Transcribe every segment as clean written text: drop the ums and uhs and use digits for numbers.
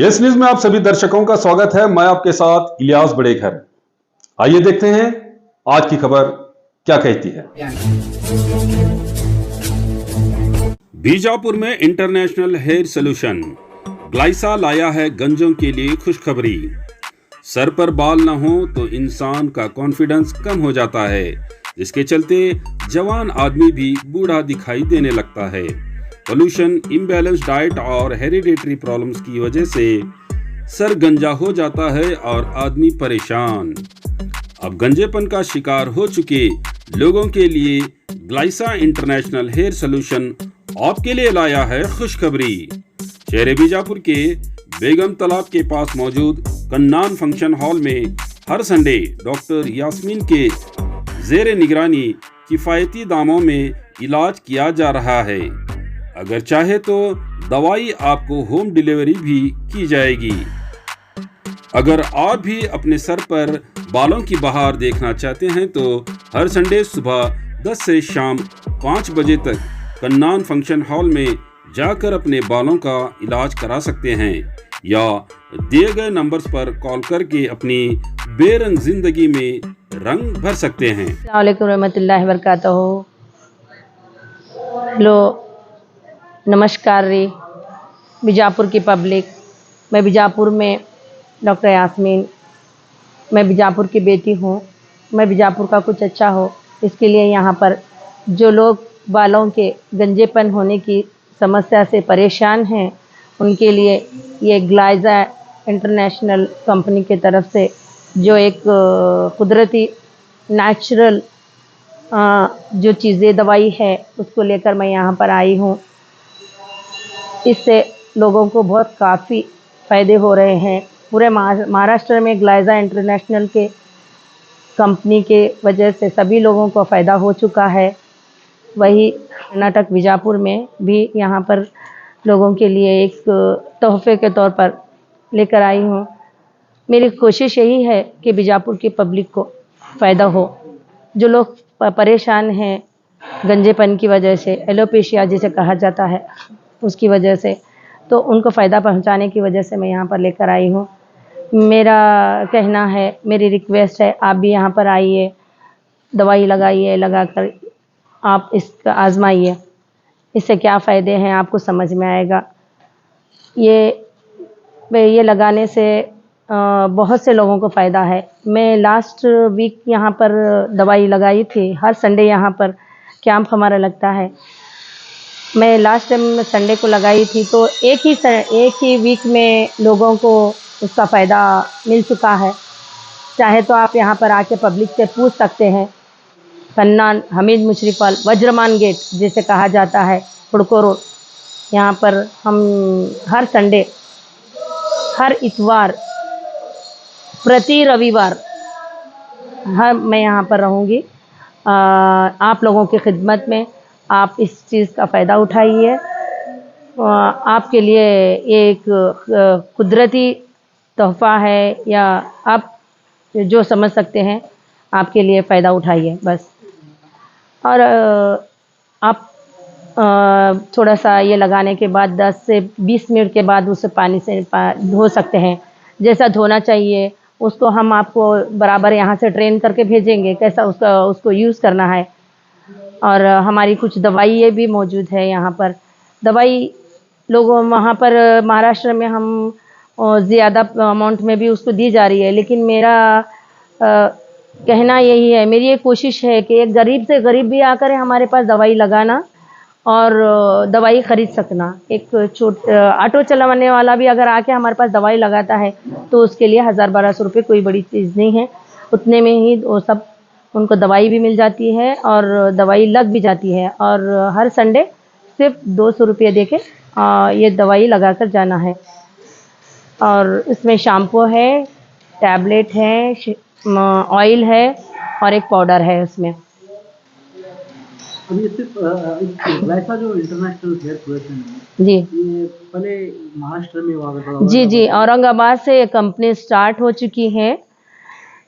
Yes news में आप सभी दर्शकों का स्वागत है। मैं आपके साथ इलियास बड़ेघर। आइए देखते हैं आज की खबर क्या कहती है। बीजापुर में इंटरनेशनल हेयर सॉल्यूशन ग्लाइसा लाया है गंजों के लिए खुशखबरी। सर पर बाल न हो तो इंसान का कॉन्फिडेंस कम हो जाता है, जिसके चलते जवान आदमी भी बूढ़ा दिखाई देने लगता है। पोल्यूशन, इम्बैलेंस डाइट और हेरिडेटरी प्रॉब्लम्स की वजह से सर गंजा हो जाता है और आदमी परेशान। अब गंजेपन का शिकार हो चुके लोगों के लिए ग्लाइसा इंटरनेशनल हेयर सॉल्यूशन आपके लिए लाया है खुशखबरी। शहर बीजापुर के बेगम तालाब के पास मौजूद कन्नान फंक्शन हॉल में हर संडे डॉक्टर यास्मीन के जेर निगरानी किफायती दामों में इलाज किया जा रहा है। अगर चाहे तो दवाई आपको होम डिलीवरी भी की जाएगी। अगर आप भी अपने सर पर बालों की बहार देखना चाहते हैं तो हर संडे सुबह 10 से शाम 5 बजे तक कन्नान फंक्शन हॉल में जाकर अपने बालों का इलाज करा सकते हैं या दिए गए नंबर्स पर कॉल करके अपनी बेरंग जिंदगी में रंग भर सकते हैं। अस्सलाम वालेकुम रहमतुल्लाहि व बरकातहू। हेलो, नमस्कार रे बीजापुर की पब्लिक। मैं बीजापुर में डॉक्टर यास्मीन, मैं बीजापुर की बेटी हूँ। मैं बीजापुर का कुछ अच्छा हो इसके लिए यहाँ पर जो लोग बालों के गंजेपन होने की समस्या से परेशान हैं उनके लिए ये ग्लाइसा इंटरनेशनल कंपनी की तरफ से जो एक कुदरती नेचुरल जो चीज़ें दवाई है उसको लेकर मैं यहाँ पर आई हूँ। इससे लोगों को बहुत काफ़ी फ़ायदे हो रहे हैं। पूरे महाराष्ट्र में ग्लाइसा इंटरनेशनल के कंपनी के वजह से सभी लोगों को फ़ायदा हो चुका है। वही कर्नाटक बीजापुर में भी यहाँ पर लोगों के लिए एक तोहफे के तौर पर लेकर आई हूँ। मेरी कोशिश यही है कि बीजापुर की पब्लिक को फ़ायदा हो। जो लोग परेशान हैं गंजेपन की वजह से, एलोपेशिया जिसे कहा जाता है उसकी वजह से, तो उनको फ़ायदा पहुंचाने की वजह से मैं यहाँ पर लेकर आई हूँ। मेरा कहना है, मेरी रिक्वेस्ट है, आप भी यहाँ पर आइए, दवाई लगाइए, लगाकर आप इसका आजमाइए। इससे क्या फ़ायदे हैं आपको समझ में आएगा। ये लगाने से बहुत से लोगों को फ़ायदा है। मैं लास्ट वीक यहाँ पर दवाई लगाई थी। हर संडे यहाँ पर कैंप हमारा लगता है। मैं लास्ट टाइम संडे को लगाई थी तो एक ही वीक में लोगों को उसका फ़ायदा मिल चुका है। चाहे तो आप यहाँ पर आके पब्लिक से पूछ सकते हैं। कन्नान हमीद मुशरिफल वज्रमान गेट जिसे कहा जाता है, हुड़को रोड, यहाँ पर हम हर संडे, हर इतवार, प्रति रविवार मैं यहाँ पर रहूँगी आप लोगों की खिदमत में। आप इस चीज़ का फ़ायदा उठाइए। आपके लिए एक कुदरती तोहफ़ा है, या आप जो समझ सकते हैं, आपके लिए फ़ायदा उठाइए बस। और आप थोड़ा सा ये लगाने के बाद 10 से 20 मिनट के बाद उसे पानी से धो सकते हैं। जैसा धोना चाहिए उसको हम आपको बराबर यहाँ से ट्रेन करके भेजेंगे, कैसा उसको यूज़ करना है। और हमारी कुछ दवाइयाँ भी मौजूद है यहाँ पर। दवाई लोगों वहाँ पर महाराष्ट्र में हम ज़्यादा अमाउंट में भी उसको दी जा रही है, लेकिन मेरा कहना यही है, मेरी एक कोशिश है कि एक गरीब से गरीब भी आकर हमारे पास दवाई लगाना और दवाई ख़रीद सकना। एक ऑटो चलाने वाला भी अगर आके हमारे पास दवाई लगाता है तो उसके लिए 1000-1200 रुपये कोई बड़ी चीज़ नहीं है। उतने में ही वो सब उनको दवाई भी मिल जाती है और दवाई लग भी जाती है। और हर संडे सिर्फ 200 रुपये दे के ये दवाई लगा कर जाना है। और इसमें शैम्पू है, टैबलेट है, ऑयल है और एक पाउडर है उसमें। अभी सिर्फ ग्लाइसा जो इंटरनेशनल हेयर सॉल्यूशन है जी, ये पहले महाराष्ट्र में हुआ करता था। जी, औरंगाबाद से ये कंपनी स्टार्ट हो चुकी है।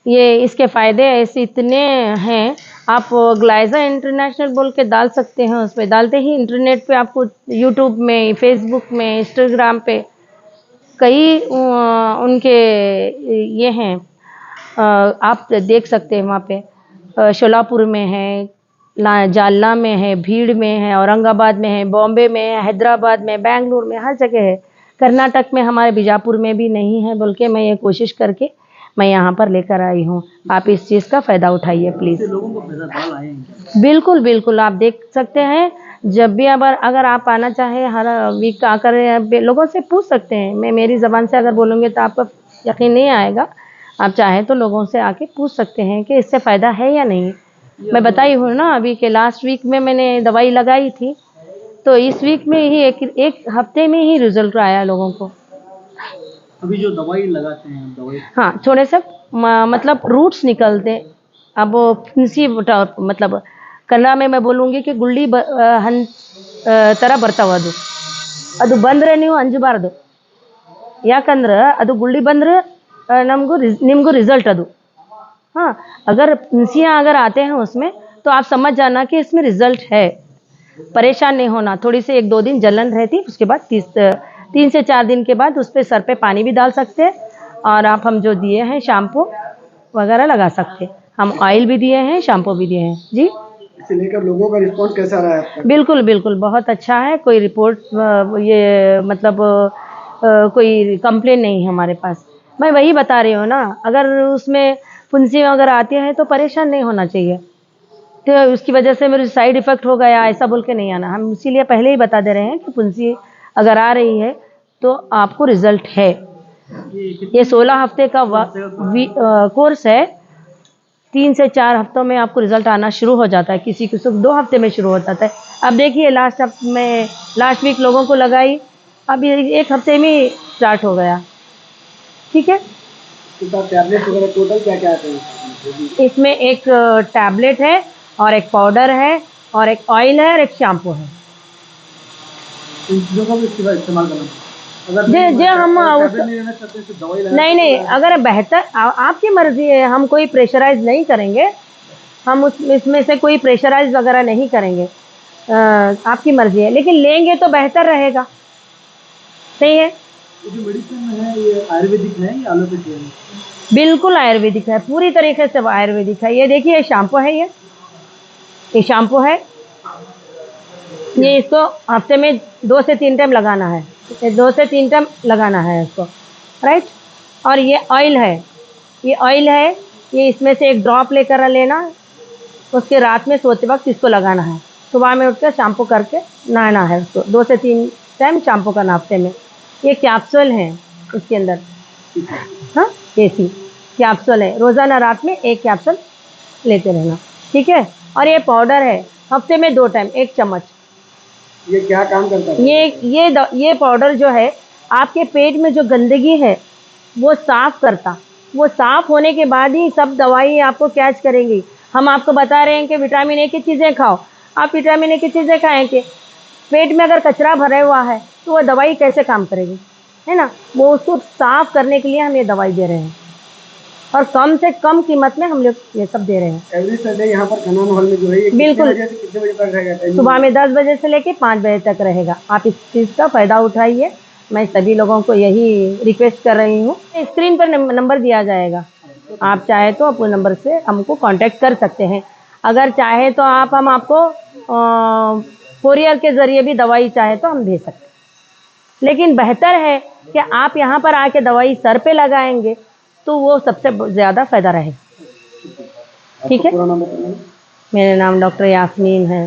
ये इसके फ़ायदे ऐसे इतने हैं, आप ग्लाइसा इंटरनेशनल बोल के डाल सकते हैं। उसमें डालते ही इंटरनेट पे आपको यूट्यूब में, फेसबुक में, इंस्टाग्राम पे कई उनके ये हैं, आप देख सकते हैं वहाँ पे शोलापुर में है, जालना में है, भीड़ में है, औरंगाबाद में है, बॉम्बे में है, हैदराबाद में, बेंगलुरु में, हर जगह है। कर्नाटक में हमारे बीजापुर में भी नहीं है, बोल के मैं ये कोशिश करके मैं यहाँ पर लेकर आई हूँ। आप इस चीज़ का फ़ायदा उठाइए प्लीज़। इससे लोगों को पैसा बाल आए हैं क्या? बिल्कुल बिल्कुल, आप देख सकते हैं। जब भी अगर आप आना चाहें, हर वीक आकर लोगों से पूछ सकते हैं। मैं मेरी ज़बान से अगर बोलूँगी तो आपको यकीन नहीं आएगा। आप चाहें तो लोगों से आके पूछ सकते हैं कि इससे फ़ायदा है या नहीं। मैं बताई हूँ ना अभी के लास्ट वीक में मैंने दवाई लगाई थी, तो इस वीक में ही एक हफ्ते में ही रिजल्ट आया लोगों को। अभी जो दवाई लगाते हैं दवाई हाँ, थोड़े से मतलब रूट्स निकलते। अब वो फुंसी मतलब कन्नड़ में मैं बोलूँगी कि गुಳ್ಳಿ ಥರ ಬರ್ತಾವದು. ಅದು ಬಂದರೆ ನೀವು ಅಂಜಬಾರ್ದು. ಯಾಕಂದ್ರೆ ಅದು ಗುಳ್ಳಿ ಬಂದರೆ निमगो रिजल्ट ಅದು. हाँ, अगर फुंसियाँ अगर आते हैं उसमें तो आप समझ जाना कि इसमें रिजल्ट है। परेशान नहीं होना। थोड़ी सी 1-2 दिन जलन रहती, उसके बाद 3 से 4 दिन के बाद उस पे सर पे पानी भी डाल सकते हैं, और आप हम जो दिए हैं शैम्पू वगैरह लगा सकते हैं। हम ऑयल भी दिए हैं, शैम्पू भी दिए हैं जी। इसे लेकर लोगों का रिस्पॉन्स कैसा रहा है आपका? बिल्कुल बिल्कुल, बहुत अच्छा है। कोई रिपोर्ट ये मतलब कोई कंप्लेन नहीं है हमारे पास। मैं वही बता रही हूँ ना, अगर उसमें फुंसी वगैरह आती है तो परेशान नहीं होना चाहिए। तो उसकी वजह से मेरे साइड इफ़ेक्ट हो गया ऐसा बोल के नहीं आना। हम इसीलिए पहले ही बता दे रहे हैं कि फुंसी अगर आ रही है तो आपको रिजल्ट है। ये 16 हफ्ते का कोर्स है। 3 से 4 हफ्तों में आपको रिजल्ट आना शुरू हो जाता है, किसी किसी को 2 हफ्ते में शुरू हो जाता है। अब देखिए लास्ट वीक लोगों को लगाई, अब ये 1 हफ्ते में स्टार्ट हो गया। ठीक है, टैबलेट वगैरह टोटल क्या क्या है? इसमें एक टैबलेट है और एक पाउडर है और एक ऑयल है और एक शैम्पू है। इन चीज़ों का भी इस्तेमाल करना अगर जे हम टैबलेट नहीं लेना चाहते तो दवाई लेना नहीं, अगर बेहतर आपकी मर्जी है, हम कोई प्रेशराइज नहीं करेंगे। हम इसमें से कोई प्रेशराइज वगैरह नहीं करेंगे। आपकी मर्जी है, लेकिन लेंगे तो बेहतर रहेगा। सही है, ये जो मेडिसिन है ये आयुर्वेदिक है या एलोपैथी है? बिल्कुल आयुर्वेदिक है, पूरी तरीके से आयुर्वेदिक है। ये देखिए, ये शैम्पू है, ये शैम्पू है। ये इसको हफ्ते में 2 से 3 टाइम लगाना है। 2 से 3 टाइम लगाना है इसको, राइट। और ये ऑयल है, ये इसमें से एक ड्रॉप लेकर लेना, उसके रात में सोते वक्त इसको लगाना है। सुबह में उठकर शैम्पू करके नहाना है उसको। 2 से 3 टाइम शैम्पू करना हफ्ते में। ये कैप्सूल है इसके अंदर, हाँ, देसी कैप्सूल है। रोज़ाना रात में 1 कैप्सूल लेते रहना, ठीक है। और ये पाउडर है, हफ्ते में 2 टाइम 1 चम्मच। ये क्या काम करता है? ये पाउडर जो है आपके पेट में जो गंदगी है वो साफ़ करता। वो साफ़ होने के बाद ही सब दवाई आपको कैच करेंगी। हम आपको बता रहे हैं कि विटामिन ए की चीज़ें खाओ, आप विटामिन ए की चीज़ें खाएँगे, पेट में अगर कचरा भरा हुआ है तो वो दवाई कैसे काम करेगी, है ना। वो उसको साफ़ करने के लिए हम ये दवाई दे रहे हैं, और कम से कम कीमत में हम लोग ये सब दे रहे हैं। एवरी संडे यहाँ पर खन्ना महल में जो है ये बिल्कुल। कितने बजे से कितने बजे तक रहेगा टाइमिंग? सुबह में 10 बजे से लेके 5 बजे तक रहेगा। आप इस चीज़ का फ़ायदा उठाइए। मैं सभी लोगों को यही रिक्वेस्ट कर रही हूँ। स्क्रीन पर नंबर दिया जाएगा, आप चाहे तो अपने नंबर से हमको कांटेक्ट कर सकते हैं। अगर चाहे तो हम आपको कोरियर के ज़रिए भी दवाई चाहे तो हम भेज सकते हैं, लेकिन बेहतर है कि आप यहाँ पर आके दवाई सर पे लगाएंगे तो वो सबसे ज़्यादा फ़ायदा रहेगा। ठीक है, पूरा नाम बताइए। मेरा नाम डॉक्टर यास्मीन है।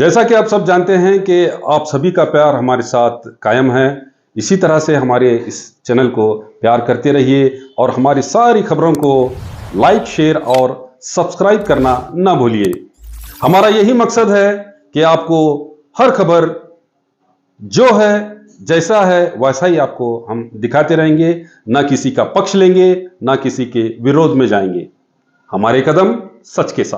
जैसा कि आप सब जानते हैं कि आप सभी का प्यार हमारे साथ कायम है। इसी तरह से हमारे इस चैनल को प्यार करते रहिए और हमारी सारी खबरों को लाइक, शेयर और सब्सक्राइब करना ना भूलिए। हमारा यही मकसद है कि आपको हर खबर जो है, जैसा है वैसा ही आपको हम दिखाते रहेंगे, ना किसी का पक्ष लेंगे, ना किसी के विरोध में जाएंगे। हमारे कदम सच के साथ।